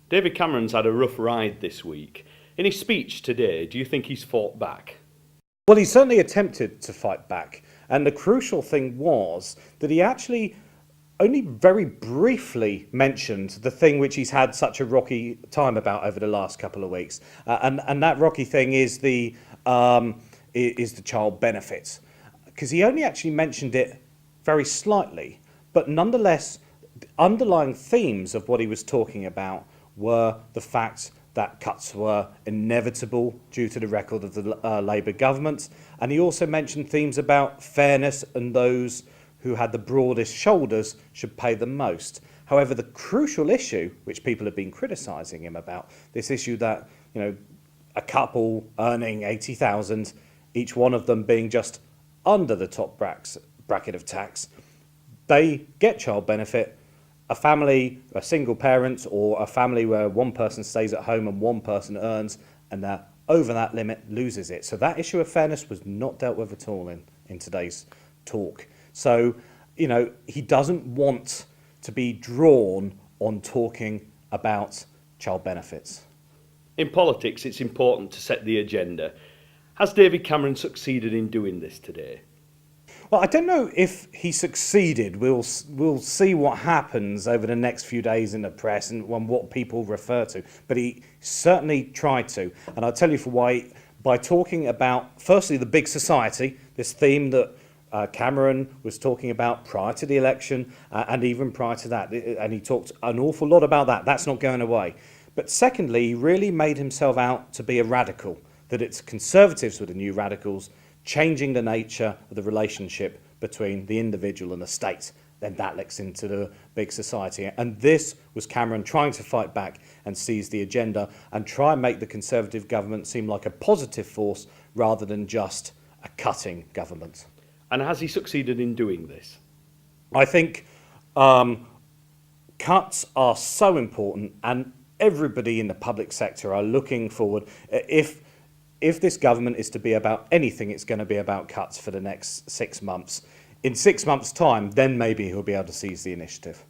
David Cameron's had a rough ride this week. In his speech today, do you think he's fought back? Well, he certainly attempted to fight back. And the crucial thing was that he actually only very briefly mentioned the thing which he's had such a rocky time about over the last couple of weeks. And that rocky thing is the child benefits. Because he only actually mentioned it very slightly. But nonetheless, the underlying themes of what he was talking about were the fact that cuts were inevitable due to the record of the Labour government. And he also mentioned themes about fairness and those who had the broadest shoulders should pay the most. However, the crucial issue, which people have been criticising him about, this issue that, you know, a couple earning 80,000, each one of them being just under the top bracket of tax, they get child benefit. A family, a single parent, or a family where one person stays at home and one person earns, and they're over that limit, loses it. So that issue of fairness was not dealt with at all in today's talk. So, you know, he doesn't want to be drawn on talking about child benefits. In politics, it's important to set the agenda. Has David Cameron succeeded in doing this today? Well, I don't know if he succeeded. We'll see what happens over the next few days in the press and what people refer to. But he certainly tried to. And I'll tell you for why. By talking about, firstly, the big society, this theme that Cameron was talking about prior to the election and even prior to that. And he talked an awful lot about that. That's not going away. But secondly, he really made himself out to be a radical, that it's Conservatives were the new radicals, changing the nature of the relationship between the individual and the state. Then that links into the big society. And this was Cameron trying to fight back and seize the agenda and try and make the Conservative government seem like a positive force rather than just a cutting government. And has he succeeded in doing this? I think cuts are so important, and everybody in the public sector are looking forward. If this government is to be about anything, it's going to be about cuts for the next 6 months. In 6 months' time, then maybe he'll be able to seize the initiative.